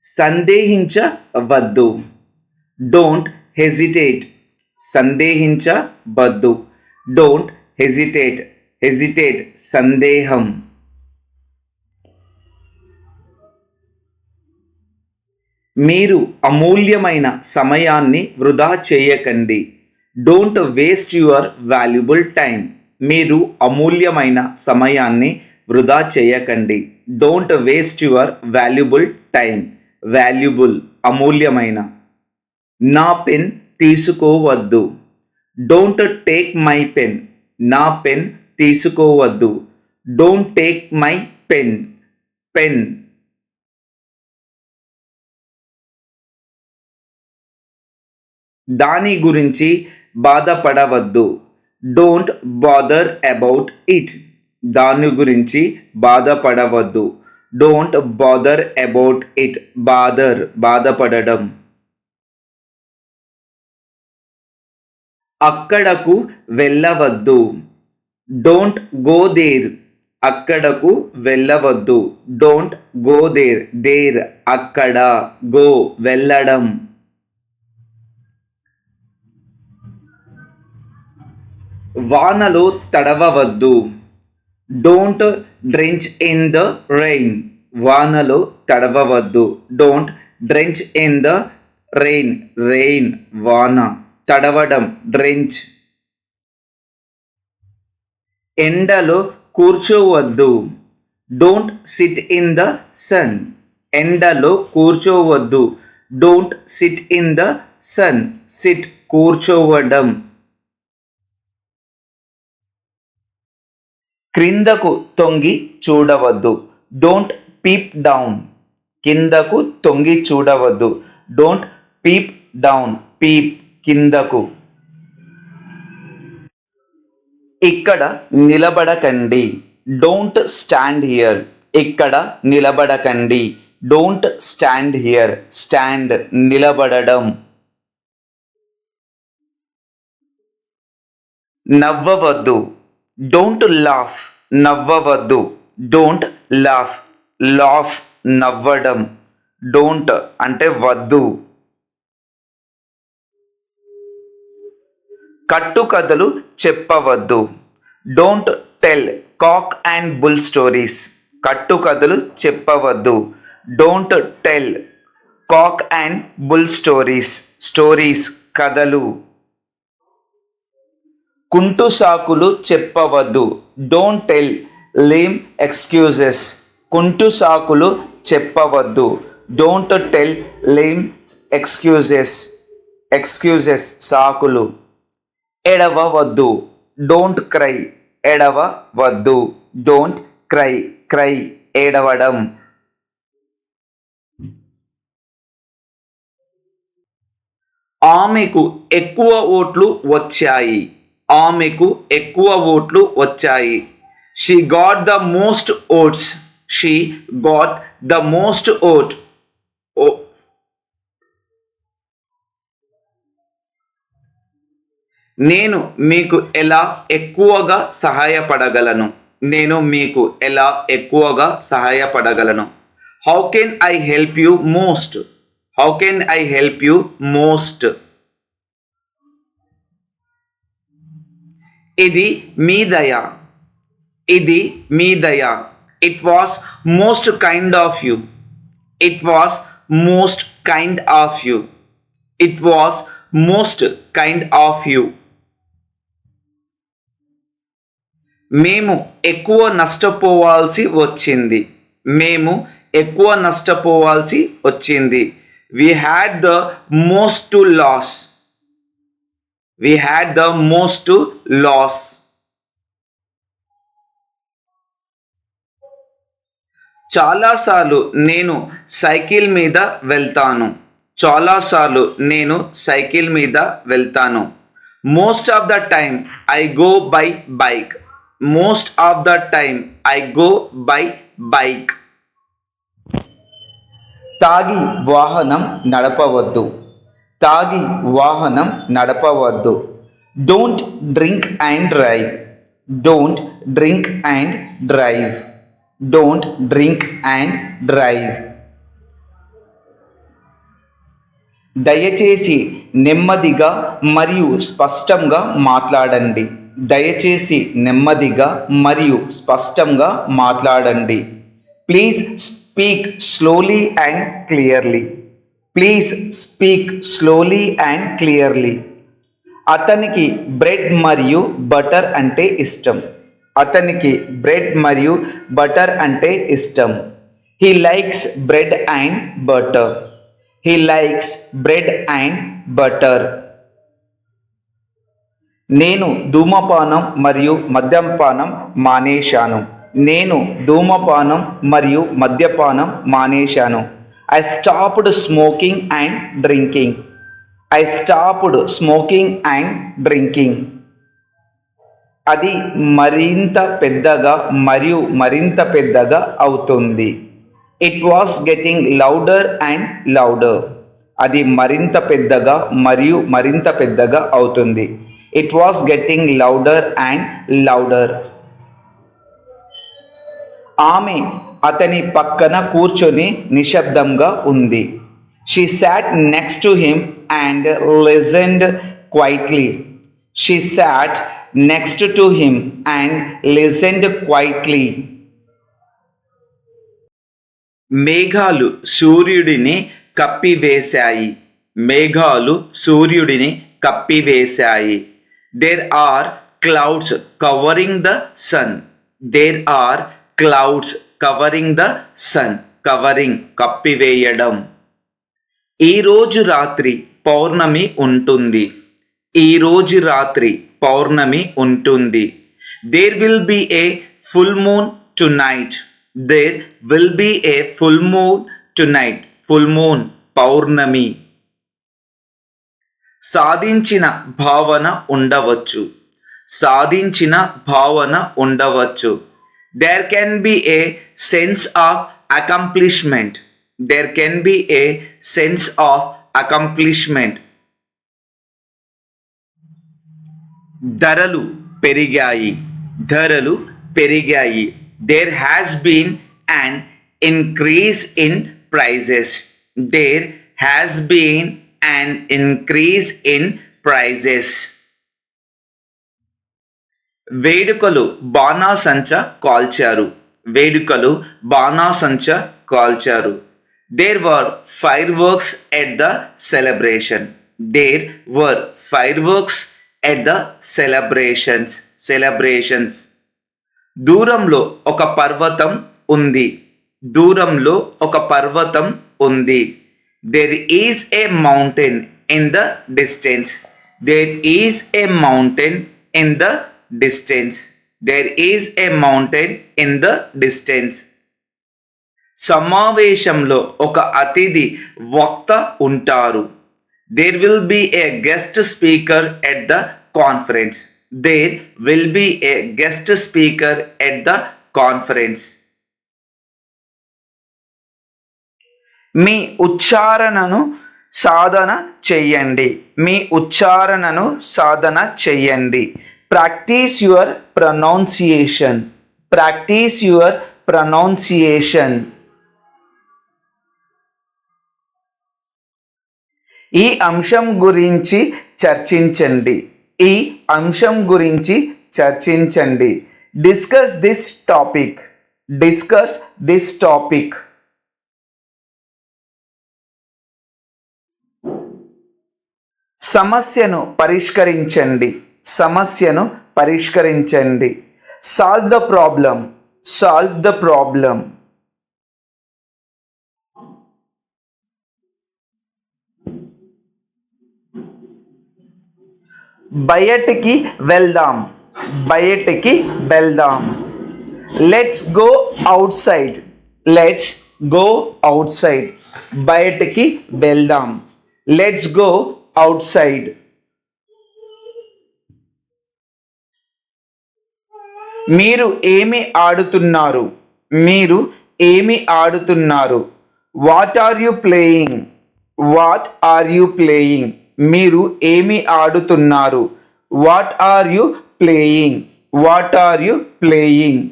సందేహించవద్దు. Don't hesitate. సందేహించవద్దు. Don't hesitate. Hesitate సందేహం. మీరు అమూల్యమైన సమయాన్ని వృధా చేయకండి. Don't waste your valuable time. మీరు అమూల్యమైన సమయాన్ని వృధా చేయకండి. Don't waste your valuable time. Valuable అమూల్యమైన. నా పెన్ తీసుకోవద్దు. Don't take my pen. నా పెన్ తీసుకోవద్దు. Don't take my pen. Pen. దాని గురించి బాధపడవద్దు. Don't bother about it. దాని గురించి బాధపడవద్దు. Don't bother about it. Bother బాధపడడం. అక్కడకు వెళ్ళవద్దు. Don't go there. అక్కడకు వెళ్ళవద్దు. Don't go there. దేర్ అక్కడ. గో వెళ్ళడం. వానలో తడవవద్దు. Don't drench in the rain. వానలో తడవవద్దు. Don't drench in the rain. Rain వాన. తడవడం డ్రెంచ్. ఎండలో కూర్చోవద్దు. Don't sit in the sun. ఎండలో కూర్చోవద్దు. Don't sit in the sun. Sit కూర్చోవడం. క్రిందకు తొంగి చూడవద్దు. Don't peep down. కిందకు తొంగి చూడవద్దు. Don't peep down. పీప్ కిందకు. ఇక్కడ నిలబడకండి. Don't stand here. ఇక్కడ నిలబడకండి. Don't stand here. స్టాండ్ నిలబడడం. నవ్వవద్దు. Don't laugh. నవ్వవద్దు. Don't laugh. లాఫ్ నవ్వడం. డోంట్ అంటే వద్దు. కట్టుకథలు చెప్పవద్దు. Don't tell cock and bull stories. కట్టుకథలు చెప్పవద్దు. Don't tell cock and bull stories. Stories కథలు. కుంటు సాకులు చెప్పవద్దు. Don't tell lame excuses. కుంటు సాకులు చెప్పవద్దు. Don't tell lame excuses. Excuses సాకులు. ఎడవవద్దు. Don't cry. ఎడవవద్దు. Don't cry. క్రై ఏడవడం. ఆమెకు ఎక్కువ ఓట్లు వచ్చాయి. ఆమెకు ఎక్కువ ఓట్లు వచ్చాయి. She got the most votes. She got the most vote. నేను మీకు ఎలా ఎక్కువగా సహాయపడగలను. నేను మీకు ఎలా ఎక్కువగా సహాయపడగలను. How can I help you most. How can I help you most. ఇది మీ దయ. ఇది మీ దయ. It was most kind of you. It was most kind of you. It was most kind of you. మేము ఎక్కువ నష్టపోవాల్సి వచ్చింది. మేము ఎక్కువ నష్టపోవాల్సి వచ్చింది. We had the most to loss. We had the most to loss. చాలాసార్లు నేను సైకిల్ మీద వెళ్తాను. చాలాసార్లు నేను సైకిల్ మీద వెళ్తాను. Most of the time I go by bike. Most of the time I go by bike. తాగి వాహనం నడపవద్దు. తాగి వాహనం నడపవద్దు. Don't drink and drive. Don't drink and drive. Don't drink and drive. దయచేసి నెమ్మదిగా మరియు స్పష్టంగా మాట్లాడండి. దయచేసి నెమ్మదిగా మరియు స్పష్టంగా మాట్లాడండి. Please speak slowly and clearly. Please speak slowly and clearly. అతనికి బ్రెడ్ మరియు బటర్ అంటే ఇష్టం. అతనికి బ్రెడ్ మరియు బటర్ అంటే ఇష్టం. He likes bread and butter. He likes bread and butter. నేను ధూమపానం మరియు మద్యపానం మానేశాను. నేను ధూమపానం మరియు మద్యపానం మానేశాను. I stopped smoking and drinking. I stopped smoking and drinking. అది మరింత పెద్దగా మరియు మరింత పెద్దగా అవుతుంది. It was getting louder and louder. అది మరింత పెద్దగా మరియు మరింత పెద్దగా అవుతుంది. It was getting louder and louder. ఆమె అతని పక్కన కూర్చొని నిశ్శబ్దంగా ఉంది. She sat next to him and listened quietly. She sat next to him and listened quietly. మేఘాలు సూర్యుడిని కప్పివేశాయి. మేఘాలు సూర్యుడిని కప్పివేశాయి. There are clouds covering the sun. There are clouds covering the sun. Covering కప్పివేయడం. ఈరోజు రాత్రి పౌర్ణమి ఉంటుంది. ఈరోజు రాత్రి పౌర్ణమి ఉంటుంది. There will be a full moon tonight. There will be a full moon tonight. Full moon పౌర్ణమి. సాధించిన భావన ఉండవచ్చు. సాధించిన భావన ఉండవచ్చు. There can be a sense of accomplishment. There can be a sense of accomplishment. ధరలు పెరిగాయి. ధరలు పెరిగాయి. There has been an increase in prices. There has been an increase in prices. వేడుకలు బాణాసంచ కాల్చారు. వేడుకలు బాణాసంచ కాల్చారు. There were fireworks at the celebration. There were fireworks at the celebrations. Celebrations. దూరంలో ఒక పర్వతం ఉంది. దూరంలో ఒక పర్వతం ఉంది. There is a mountain in the distance. There is a mountain in the distance. There is a mountain in the distance. సమావేశంలో ఒక అతిథి వక్త ఉంటారు. There will be a guest speaker at the conference. There will be a guest speaker at the conference. మీ ఉచ్చారణను సాధన చెయ్యండి. మీ ఉచ్చారణను సాధన చెయ్యండి. Practice your pronunciation. Practice your pronunciation. ఈ అంశం గురించి చర్చించండి. ఈ అంశం గురించి చర్చించండి. Discuss this topic. Discuss this topic. సమస్యను పరిష్కరించండి. సమస్యను పరిష్కరించండి. Solve the problem. Solve the problem. బయటికి వెళ్దాం. బయటికి వెళ్దాం. Let's go outside. Let's go outside. బయటికి వెళ్దాం. Let's go outside. మీరు ఏమి ఆడుతున్నారు? మీరు ఏమి ఆడుతున్నారు? What are you playing? What are you playing? మీరు ఏమి ఆడుతున్నారు? What are you playing? What are you playing?